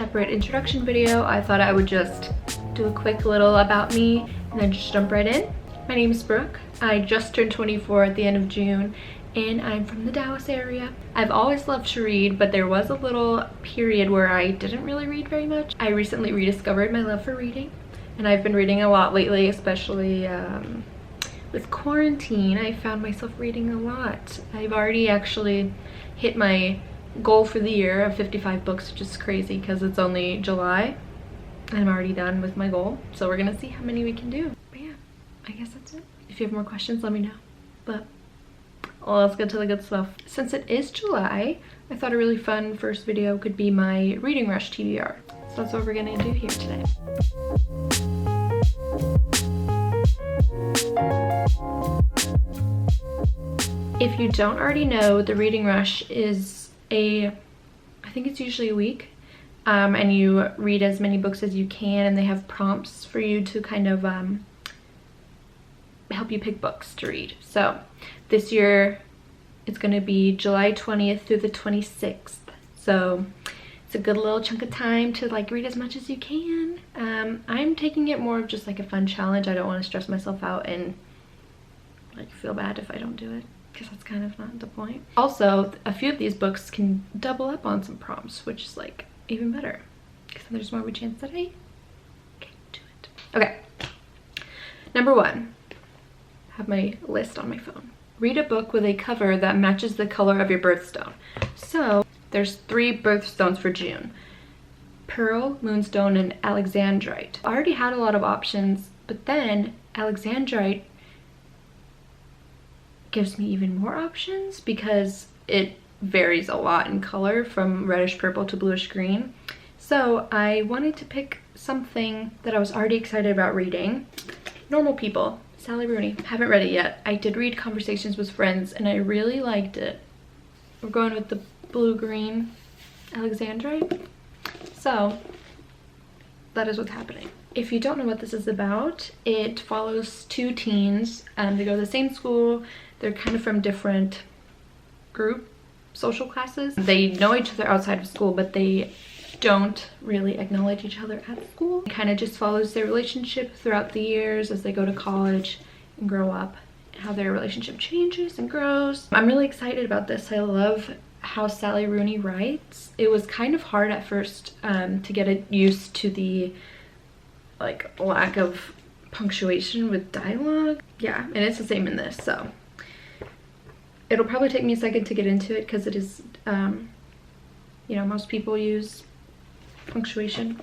separate introduction video, I thought I would just do a quick little about me and then just jump right in. My name is Brooke. I just turned 24 at the end of June and I'm from the Dallas area. I've always loved to read, but there was a little period where I didn't really read very much. I recently rediscovered my love for reading and I've been reading a lot lately, especially with quarantine. I found myself reading a lot. I've already actually hit my goal for the year of 55 books, which is crazy because it's only July and I'm already done with my goal. So we're gonna see how many we can do. But yeah, I guess that's it. If you have more questions, let me know. But well, let's get to the good stuff. Since it is July, I thought a really fun first video could be my reading rush TBR. So that's what we're gonna do here today. If you don't already know, the reading rush is I think it's usually a week, and you read as many books as you can, and they have prompts for you to kind of help you pick books to read. So this year it's going to be July 20th through the 26th, so it's a good little chunk of time to like read as much as you can. I'm taking it more of just like a fun challenge. I don't want to stress myself out and like feel bad if I don't do it, because that's kind of not the point. Also, a few of these books can double up on some prompts, which is like even better, because then there's more of a chance that I can do it. Okay, number 1, I have my list on my phone. Read a book with a cover that matches the color of your birthstone. So there's 3 birthstones for June: Pearl, Moonstone, and Alexandrite. I already had a lot of options, but then Alexandrite gives me even more options because it varies a lot in color from reddish purple to bluish green. So I wanted to pick something that I was already excited about reading. Normal People, Sally Rooney. Haven't read it yet. I did read Conversations with Friends and I really liked it. We're going with the blue-green Alexandrite. So that is what's happening. If you don't know what this is about, it follows 2 teens. They go to the same school. They're kind of from different social classes. They know each other outside of school, but they don't really acknowledge each other at school. It kind of just follows their relationship throughout the years as they go to college and grow up, how their relationship changes and grows. I'm really excited about this. I love how Sally Rooney writes. It was kind of hard at first to get it used to the like lack of punctuation with dialogue. Yeah, and it's the same in this, so it'll probably take me a second to get into it because it is, you know, most people use punctuation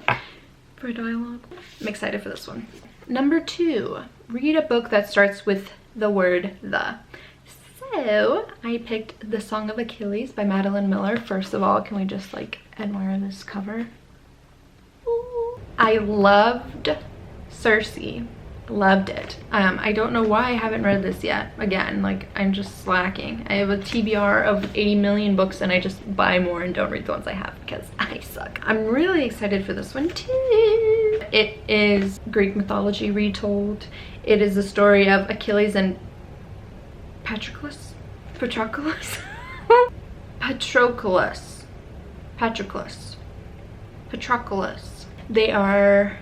for dialogue. I'm excited for this one. Number 2, read a book that starts with the word the. So I picked The Song of Achilles by Madeline Miller. First of all, can we just like admire this cover? Ooh. I loved Circe. Loved it. I don't know why I haven't read this yet. Again, like I'm just slacking. I have a TBR of 80 million books and I just buy more and don't read the ones I have because I suck. I'm really excited for this one too. It is Greek mythology retold. It is the story of Achilles and Patroclus. They are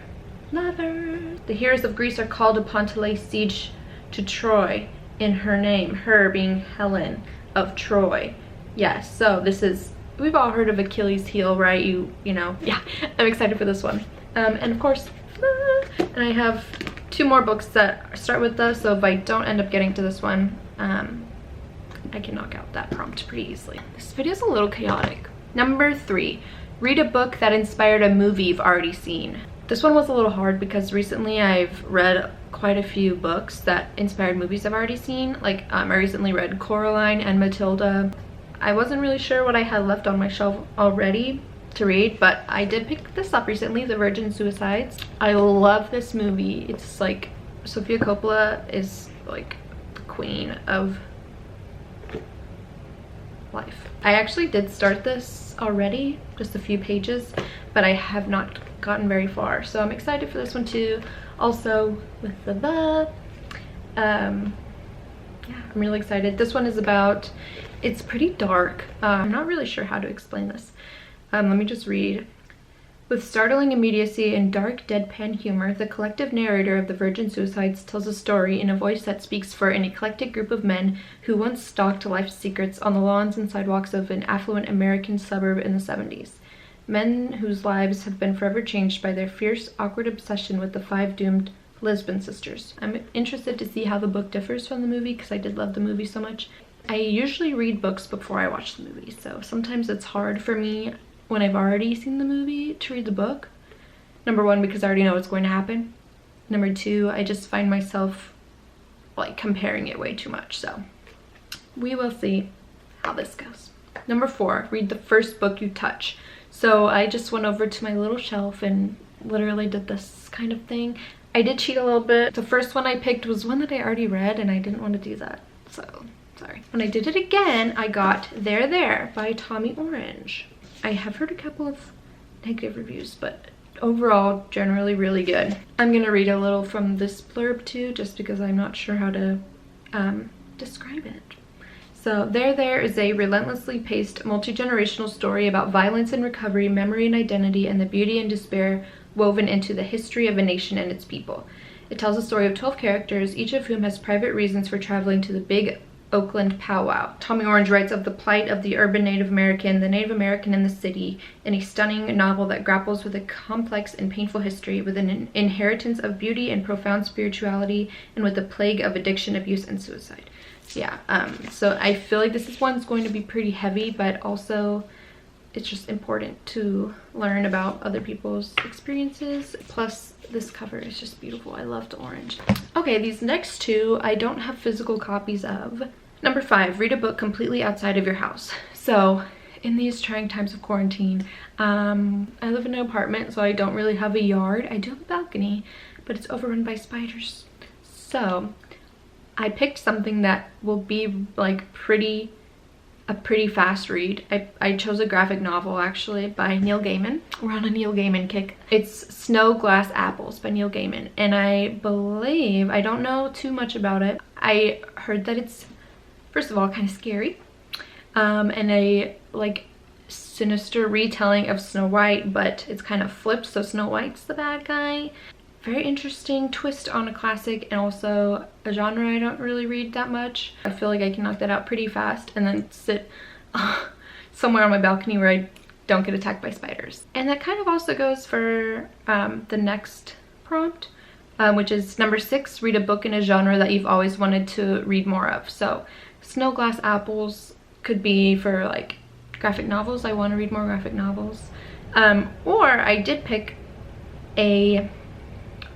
lovers. The heroes of Greece are called upon to lay siege to Troy in her name, her being Helen of Troy. Yes, so this is, we've all heard of Achilles' heel, right? You know, yeah, I'm excited for this one. And of course, and I have 2 more books that start with the, so if I don't end up getting to this one, I can knock out that prompt pretty easily. This video is a little chaotic. Number 3, read a book that inspired a movie you've already seen. This one was a little hard because recently I've read quite a few books that inspired movies I've already seen. Like I recently read Coraline and Matilda. I wasn't really sure what I had left on my shelf already to read, but I did pick this up recently, The Virgin Suicides. I love this movie. It's like Sofia Coppola is like the queen of life. I actually did start this already, just a few pages, but I have not gotten very far, so I'm excited for this one too. Also with the yeah, I'm really excited. This one is about, it's pretty dark. I'm not really sure how to explain this. Let me just read. With startling immediacy and dark, deadpan humor, the collective narrator of the Virgin Suicides tells a story in a voice that speaks for an eclectic group of men who once stalked life's secrets on the lawns and sidewalks of an affluent American suburb in the 70s. Men whose lives have been forever changed by their fierce, awkward obsession with the 5 doomed Lisbon sisters. I'm interested to see how the book differs from the movie because I did love the movie so much. I usually read books before I watch the movie, so sometimes it's hard for me when I've already seen the movie to read the book. Number 1, because I already know what's going to happen. Number 2, I just find myself like comparing it way too much, so we will see how this goes. Number 4, read the first book you touch. So I just went over to my little shelf and literally did this kind of thing. I did cheat a little bit. The first one I picked was one that I already read and I didn't want to do that, so sorry. When I did it again, I got There There by Tommy Orange. I have heard a couple of negative reviews, but overall, generally really good. I'm gonna read a little from this blurb too, just because I'm not sure how to describe it. So, There There is a relentlessly paced, multi-generational story about violence and recovery, memory and identity, and the beauty and despair woven into the history of a nation and its people. It tells a story of 12 characters, each of whom has private reasons for traveling to the big Oakland powwow. Tommy Orange writes of the plight of the urban Native American, the Native American in the city, in a stunning novel that grapples with a complex and painful history, with an inheritance of beauty and profound spirituality, and with the plague of addiction, abuse, and suicide. Yeah, so I feel like this one's going to be pretty heavy, but also it's just important to learn about other people's experiences. Plus, this cover is just beautiful. I love the orange. Okay, these next 2 I don't have physical copies of. Number 5, read a book completely outside of your house. So, in these trying times of quarantine, I live in an apartment, so I don't really have a yard. I do have a balcony, but it's overrun by spiders. So, I picked something that will be like a pretty fast read. I chose a graphic novel actually by Neil Gaiman. We're on a Neil Gaiman kick. It's Snow Glass Apples by Neil Gaiman, and I believe, I don't know too much about it. I heard that it's, first of all, kind of scary, and a like sinister retelling of Snow White, but it's kind of flipped, so Snow White's the bad guy. Very interesting twist on a classic, and also a genre I don't really read that much. I feel like I can knock that out pretty fast and then sit somewhere on my balcony where I don't get attacked by spiders. And that kind of also goes for the next prompt, which is number 6, read a book in a genre that you've always wanted to read more of. So Snow Glass Apples could be for like graphic novels. I want to read more graphic novels. Or I did pick a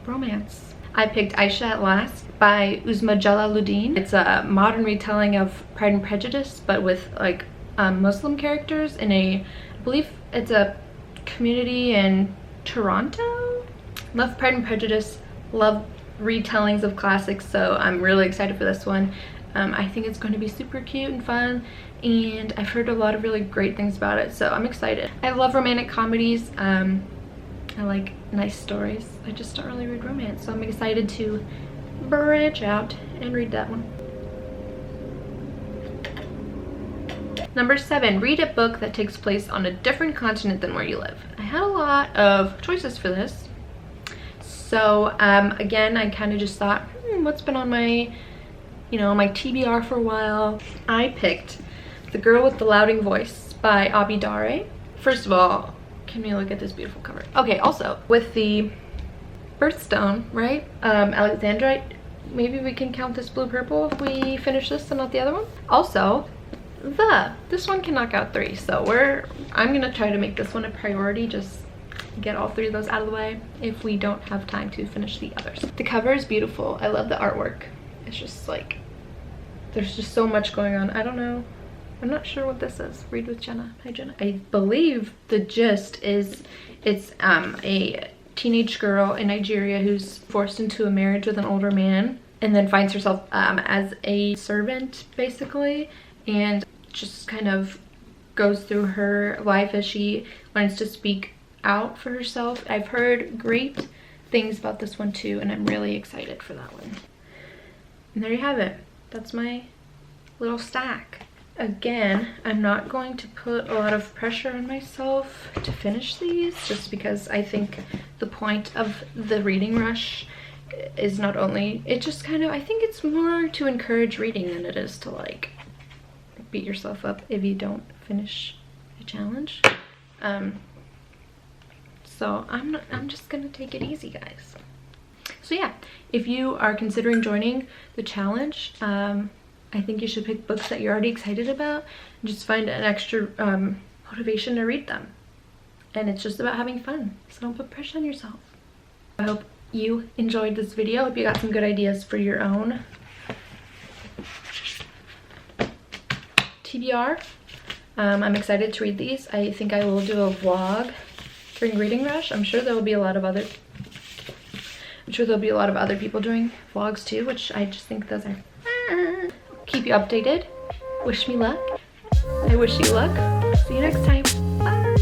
romance. I picked Aisha at Last by Uzma Jalaluddin. It's a modern retelling of Pride and Prejudice, but with like Muslim characters in I believe it's a community in Toronto. Love Pride and Prejudice, love retellings of classics, so I'm really excited for this one. I think it's going to be super cute and fun, and I've heard a lot of really great things about it, so I'm excited. I love romantic comedies. I like nice stories. I just don't really read romance, so I'm excited to branch out and read that one. Number 7, read a book that takes place on a different continent than where you live. I had a lot of choices for this. So again, I kind of just thought, what's been on my, my TBR for a while? I picked The Girl with the Louding Voice by Abi Dare. First of all, can we look at this beautiful cover? Okay, also with the birthstone, right? Alexandrite. Maybe we can count this blue purple if we finish this and not the other one. Also, this one can knock out 3, so I'm gonna try to make this one a priority, just get all 3 of those out of the way if we don't have time to finish the others. The cover is beautiful. I love the artwork. It's just like, there's just so much going on. I don't know. I'm not sure what this is. Read with Jenna. Hi, Jenna. I believe the gist is it's a teenage girl in Nigeria who's forced into a marriage with an older man and then finds herself as a servant, basically, and just kind of goes through her life as she learns to speak out for herself. I've heard great things about this one too, and I'm really excited for that one. And there you have it. That's my little stack. Again, I'm not going to put a lot of pressure on myself to finish these, just because I think the point of the reading rush is not only, it just kind of, I think it's more to encourage reading than it is to like beat yourself up if you don't finish a challenge. So I'm just gonna take it easy, guys. So yeah, if you are considering joining the challenge, I think you should pick books that you're already excited about and just find an extra motivation to read them. And it's just about having fun, so don't put pressure on yourself. I hope you enjoyed this video. I hope you got some good ideas for your own TBR. I'm excited to read these. I think I will do a vlog during Reading Rush. I'm sure there'll be a lot of other people doing vlogs too, which I just think those are keep you updated. Wish me luck. I wish you luck. See you next time. Bye.